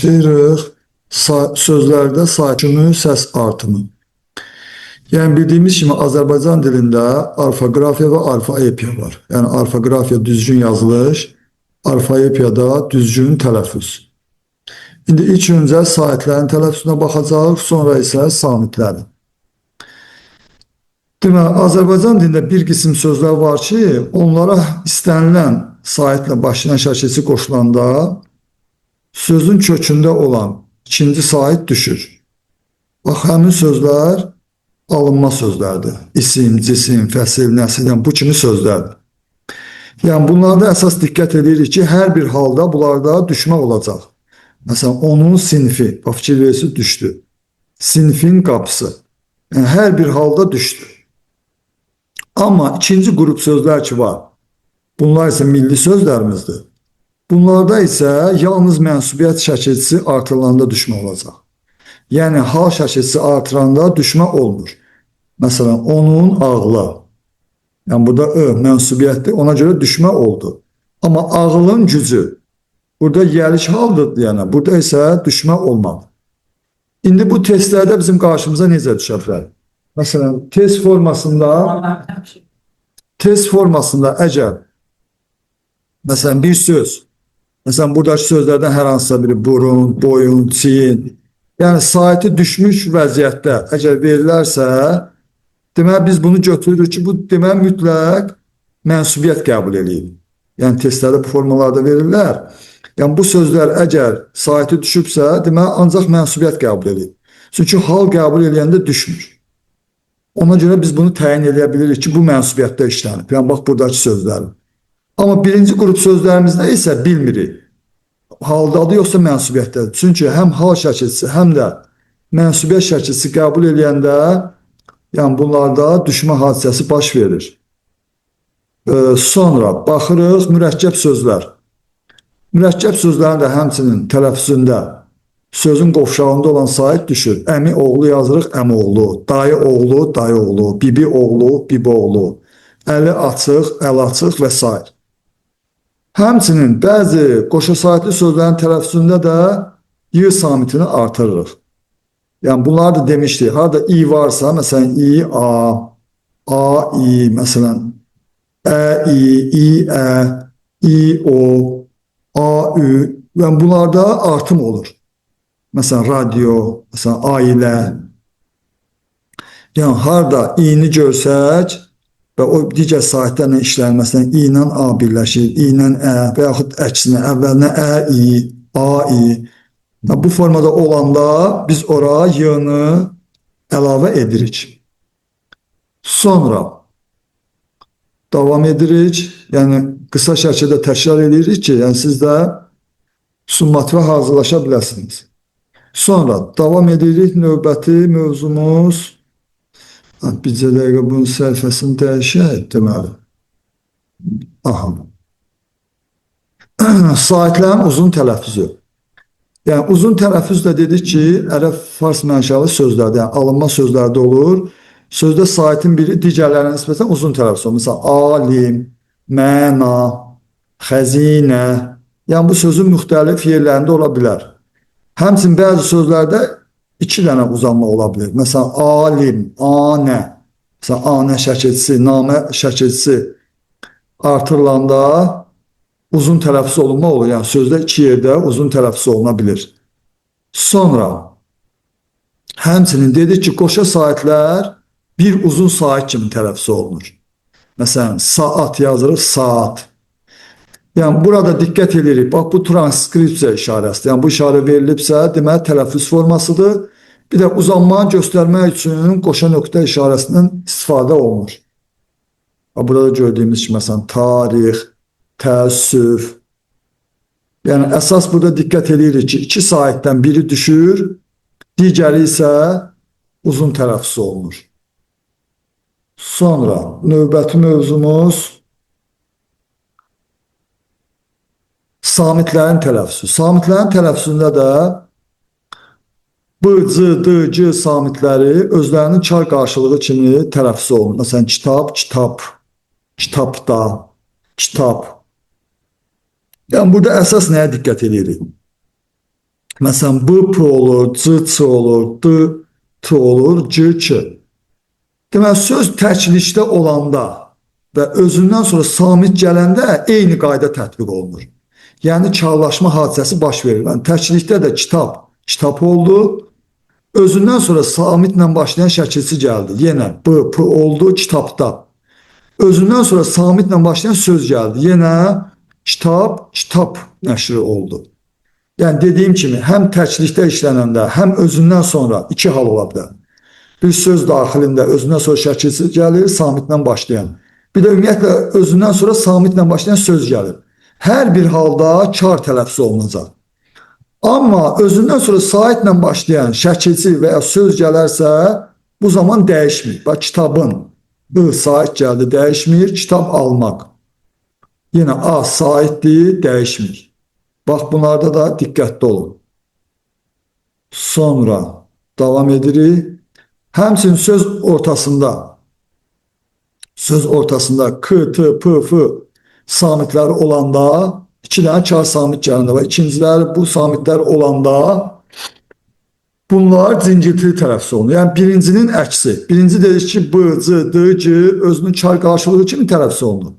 Başlayırıq sözlərdə sakinli səs artımı. Yəni bildiyimiz kimi Azərbaycan dilində orfoqrafiya və orfoepiya var. Yəni orfoqrafiya düzgün yazılış, orfoepiyada düzgün tələffüz. İndi ilk öncə saitlərin tələffüzünə baxacağıq, sonra isə samitlərin. Deməli, Azərbaycan dilində bir qism sözlər var ki, onlara istənilən saitlə başlayan şəkilçi qoşulanda sözün kökündə olan ikinci sait düşür. Bax, həmin sözlər alınma sözlərdir. İsim, cisim, fəsil, nəsil, bu kimi sözlərdir. Yəni, bunlarda əsas diqqət edirik ki, hər bir halda bunlarda düşmə olacaq. Məsələn, onun sinfi, fikir verisi düşdü. Sinfin qapısı. Yəni, hər bir halda düşdü. Amma ikinci qrup sözlər ki var, bunlar isə milli sözlərimizdir. Bunlarda isə yalnız mənsubiyyət şəkilçisi artırılanda düşmə olacaq. Yəni, hal şəkilçisi artıranda düşmə olmur. Məsələn, onun ağlı. Yəni, burada mənsubiyyətdir, ona görə düşmə oldu. Amma ağlın gücü, burada gəliş haldır, yəni, burada isə düşmə olmadı. İndi bu testlərdə bizim qarşımıza necə düşə bilər? Məsələn, test formasında əgər, məsələn, bir söz, məsələn, buradakı sözlərdən hər hansısa biri burun, boyun, çiyin, yəni saiti düşmüş vəziyyətdə əgər verilərsə, demək biz bunu götürürük ki, bu demək mütləq mənsubiyyət qəbul edib. Yəni testlərdə bu formalarda verirlər. Yəni bu sözlər əgər saiti düşübsə, demək ancaq mənsubiyyət qəbul edib. Çünki hal qəbul edəndə düşmür. Ona görə biz bunu təyin edə bilirik ki, bu mənsubiyyətdə işlənib. Yəni bax, buradakı sözlərin. Amma birinci qrup sözlərimizdə isə bilmirik. Haldadır, yoxsa mənsubiyyətdədir. Çünki həm hal şəkilçisi, həm də mənsubiyyət şəkilçisi qəbul edəndə, yəni bunlarda düşmə hadisəsi baş verir. Sonra baxırıq mürəkkəb sözlər. Mürəkkəb sözlərin də həmçinin tələffüzündə sözün qovşağında olan sait düşür. Əmi oğlu yazırıq, əmi oğlu. Dayı oğlu, dayı oğlu. Bibi oğlu, bibi oğlu. Əli açıq, əl açıq və s. Həmçinin bəzi qoşa saitli sözlərin tələffüzündə də i samitini artırırıq. Yəni bunlar da demişdik. Harada i varsa, məsələn, i, a, i, məsələn, i, i, o, a, ü. Yəni bunlarda artım olur. Məsələn, radio, məsələn, ailə. Yəni harada i-ni görsək və o digər saitlərlə işlənməsindən i ilə a birləşir, i ilə ə və yaxud əksinə, əvvəlinə ə, i, a, i. Bu formada olanda biz ora y-ni əlavə edirik. Sonra davam edirik. Yəni qısa şəkildə təkrar edirik ki, yəni siz də summativə hazırlaşa biləsiniz. Sonra davam edirik. Növbəti mövzumuz, bircə dəqiqə bunun səhifəsini dəyişək, deməli. Aha. Saitlərin uzun tələffüzü. Yəni, uzun tələffüz də dedik ki, ərəb-fars mənşəli sözlərdə, yəni alınma sözlərdə olur. Sözdə saitin biri digərlərinə nisbətən uzun tələffüz olur. Məsələn, alim, məna, xəzinə. Yəni, bu sözün müxtəlif yerlərində ola bilər. Həmçinin bəzi sözlərdə iki dənə uzanma ola bilər. Məsələn, alim, anə. Məsələn, anə şəkilçisi, namə şəkilçisi artırılanda uzun tələffüz olunma olur. Yəni, sözdə iki yerdə uzun tələffüz oluna bilir. Sonra, həmçinin dedik ki, qoşa saitlər bir uzun sait kimi tələffüz olunur. Məsələn, saat yazırıq, saat. Yəni, burada diqqət edirik. Bax, bu transkripsiya işarəsidir. Yəni, bu işarə verilibsə, demək, tələffüz formasıdır. Bir də uzanmanı göstərmək üçün qoşa nöqtə işarəsindən istifadə olunur. Burada gördüyümüz kimi, məsələn, tarix, təəssüf. Yəni, əsas burada diqqət edirik ki, iki saitdən biri düşür, digəri isə uzun tələffüz olunur. Sonra, növbəti mövzumuz samitlərin tələffüzü. Samitlərin tələffüzündə də b, c, d, c samitləri özlərinin kar qarşılığı kimi tələffüz olunur. Məsələn, kitab, kitab, kitabda, kitab. Yəni, burada əsas nəyə diqqət edirik? Məsələn, b, p olur, c, ç olur, d, t olur, c, ç. Deməli, söz təklikdə olanda və özündən sonra samit gələndə eyni qayda tətbiq olunur. Yəni, karlaşma hadisəsi baş verir. Yəni, təklikdə də kitab, kitab oldu. Özündən sonra samitlə başlayan şəkilsi gəldi. Yenə b, p oldu, kitabda. Özündən sonra samitlə başlayan söz gəldi. Yenə kitab, kitab nəşri oldu. Yəni, dediyim kimi, həm təklikdə işlənəndə, həm özündən sonra iki hal ola bilər. Bir söz daxilində özündən sonra şəkilsiz gəlir, samitlə başlayan. Bir də ümumiyyətlə özündən sonra samitlə başlayan söz gəlir. Hər bir halda kar tələffüz olunacaq. Amma özündən sonra saitlə başlayan şəkilsi və ya söz gələrsə, bu zaman dəyişmir. Bax, kitabın b sait gəldi, dəyişmir. Kitab almaq. Yenə a saitdir, dəyişmir. Bax, bunlarda da diqqətli olun. Sonra davam edirik. Həmçinin söz ortasında k, t, p, f samitləri olanda, iki dənə kar samit gəlində və ikinciləri bu samitlər olanda bunlar zingiltili tələffüz olunur. Yəni, birincinin əksi. Birinci dedik ki, b, c, d, c özünün kar qarşılığı kimi tələffüz olunur.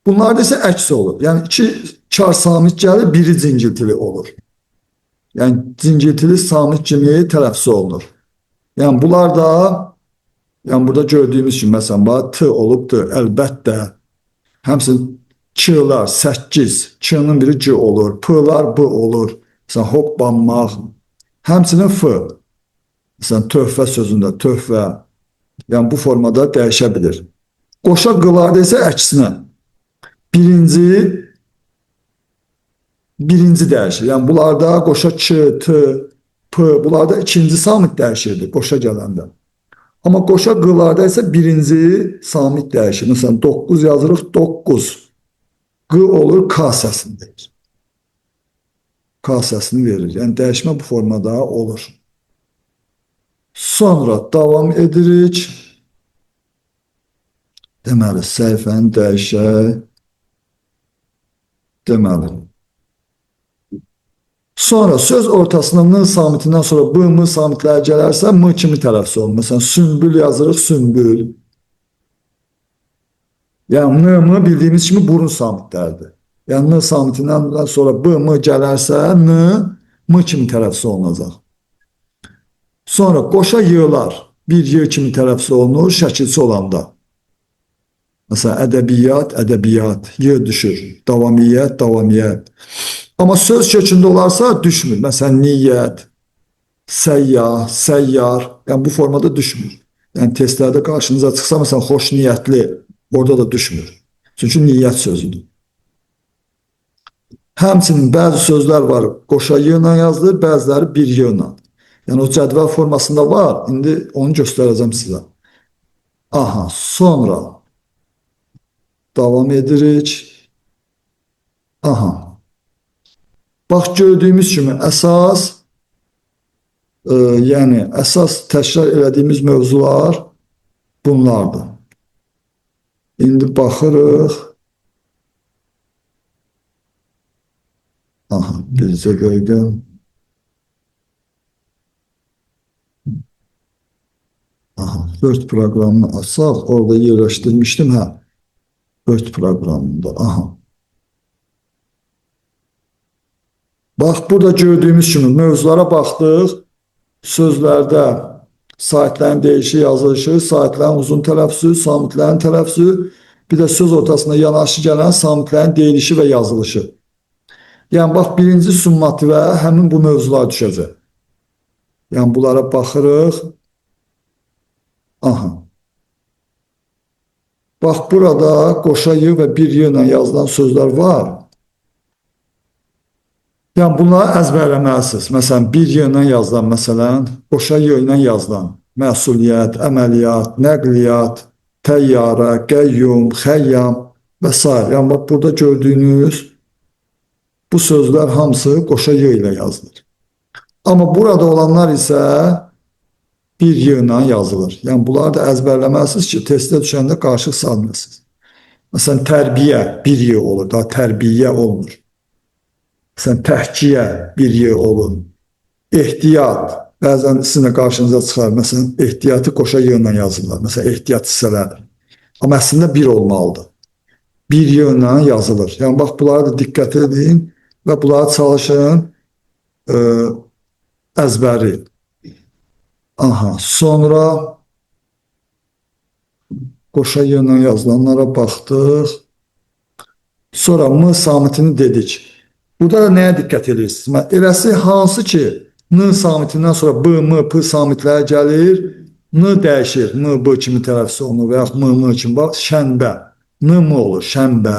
Bunlarda isə əksi olur. Yəni, iki kar samit gəlir, biri zingiltili olur. Yəni, zingiltili samit kimi tələffüz olunur. Yəni, bunlar da, yəni, burada gördüyümüz kimi, məsələn, t olubdur, əlbəttə. Həmçinin k-lar, 8, k-nın biri c olur, p-lar b olur. Məsələn, hoppanmaq. Həmçinin f, məsələn, töhfə sözündə, töhfə. Yəni, bu formada dəyişə bilir. Qoşa qılarda isə əksinə. Birinci dəyişir. Yəni, bunlarda qoşa k, t, p, bunlarda ikinci samit dəyişirdi qoşa gələndə. Amma qoşa qılarda isə birinci samit dəyişir. Məsələn, 9 yazırıq, 9. Q olur, k səsini verir. K səsini verir. Yəni, dəyişmə bu formada olur. Sonra davam edirik. Deməli, səhifəni dəyişək. Deməli. Sonra söz ortasında n samitindən sonra b, m samitləri gələrsə, m kimi tələffüz olunur. Məsələn, sümbül yazırıq, sümbül. Yəni, n, m bildiyimiz kimi burun samitlərdir. Yəni, n samitindən sonra b, m gələrsə, n, m kimi tələffüz olunacaq. Sonra qoşa yığlar bir y kimi tələffüz olunur, şəkilsi olanda. Məsələn, ədəbiyyat, ədəbiyyat, y düşür. Davamiyyət, davamiyyət. Amma söz kökündə olarsa düşmür. Məsələn, niyyət, səyyah, səyyar. Yəni, bu formada düşmür. Yəni, testlərdə qarşınıza çıxsa, məsələn, xoş niyyətli, orada da düşmür. Çünki niyyət sözüdür. Həmçinin bəzi sözlər var, qoşa y ilə yazılır, bəziləri bir y ilə. Yəni, o cədvəl formasında var. İndi onu göstərəcəm sizə. Aha, sonra davam edirik. Aha. Bax, gördüyümüz kimi əsas, yəni əsas təkrar elədiyimiz mövzular bunlardır. İndi baxırıq. Aha, bircə dəqiqə. Aha, Word proqramını açsaq, orada yerləşdirmişdim, hə. Word proqramında, aha. Bax, burada gördüyümüz kimi mövzulara baxdıq. Sözlərdə saitlərin deyişi, yazılışı, saitlərin uzun tələffüzü, samitlərin tələffüzü, bir də söz ortasında yanaşı gələn samitlərin deyilişi və yazılışı. Yəni, bax, birinci summativə həmin bu mövzular düşəcək. Yəni, bunlara baxırıq. Aha. Bax, burada qoşa y və bir y ilə yazılan sözlər var. Yəni, bunları əzbərləməlisiniz. Məsələn, bir y ilə yazılan, məsələn, qoşa y ilə yazılan məsuliyyət, əməliyyat, nəqliyyat, təyyarə, qəyyum, xəyyam və s. Yəni, bax, burada gördüyünüz bu sözlər hamısı qoşa y ilə yazılır. Amma burada olanlar isə bir y ilə yazılır. Yəni, bunları da əzbərləməlisiniz ki, testə düşəndə qarşıq salmayasınız. Məsələn, tərbiyə bir y olur, daha tərbiyə olmur. Məsələn, təhkiyə bir y olur. ehtiyat. Bəzən sizin də qarşınıza çıxar. Məsələn, ehtiyatı qoşa yığınla yazırlar. Məsələn, ehtiyat hissələri. Amma əslində bir olmalıdır. Bir yığınla yazılır. Yəni bax bunlara da diqqət edin və bunları çalışın e, əzbəri. Aha, sonra qoşa yığınla yazılanlara baxdıq. Sonra M samitini dedik. Burada da nəyə diqqət edirsiniz? Eləsi hansı ki N samitindən sonra B, M, P samitləri gəlir, N dəyişir. M, B kimi tələffüz olunur və yaxud M, M kimi. Bax, şənbə. N, M olur, şənbə.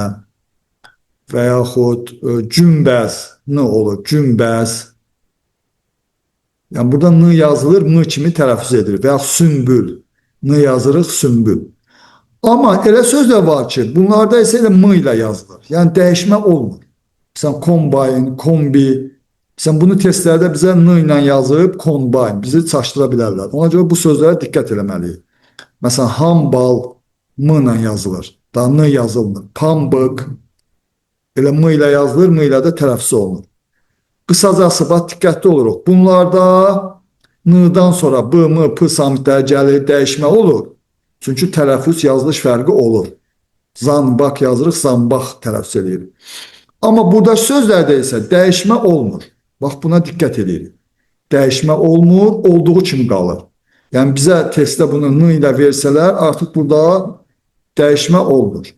Və yaxud günbəz. N olur, günbəz. Yəni burada N yazılır, M kimi tələffüz edilir. Və yaxud sümbül. N yazırıq, sümbül. Amma elə söz də var ki, bunlarda isə elə M ilə yazılır. Yəni dəyişmə olmur. Məsələn, kombayn, kombi. Məsələn, bunu testlərdə bizə N ilə yazıb, kombayn. Bizi çaşdıra bilərlər. Ona görə bu sözlərə diqqət eləməliyik. Məsələn, hambal M ilə yazılır. Da N yazılmır. Pambıq elə M ilə yazılır, M ilə də tələffüz olunur. Qısacası, bax, diqqətli oluruq. Bunlarda N-dan sonra B, M, P samitləri gəlir, dəyişmə olur. Çünki tələffüz, yazılış fərqi olur. Zanbaq yazırıq, zanbaq tələffüz edilir. Amma burada sözlərdə isə dəyişmə olmur. Bax, buna diqqət edirik. Dəyişmə olmur, olduğu kimi qalır. Yəni bizə testdə bunu N ilə versələr, artıq burada dəyişmə olmur.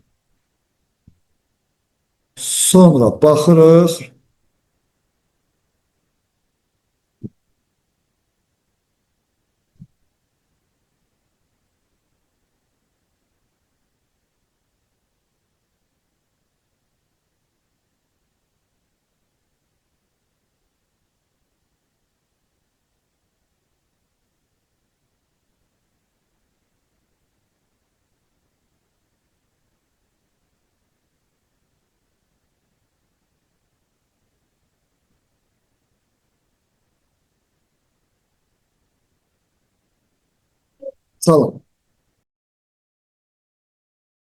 Sonra baxırıq. Salam.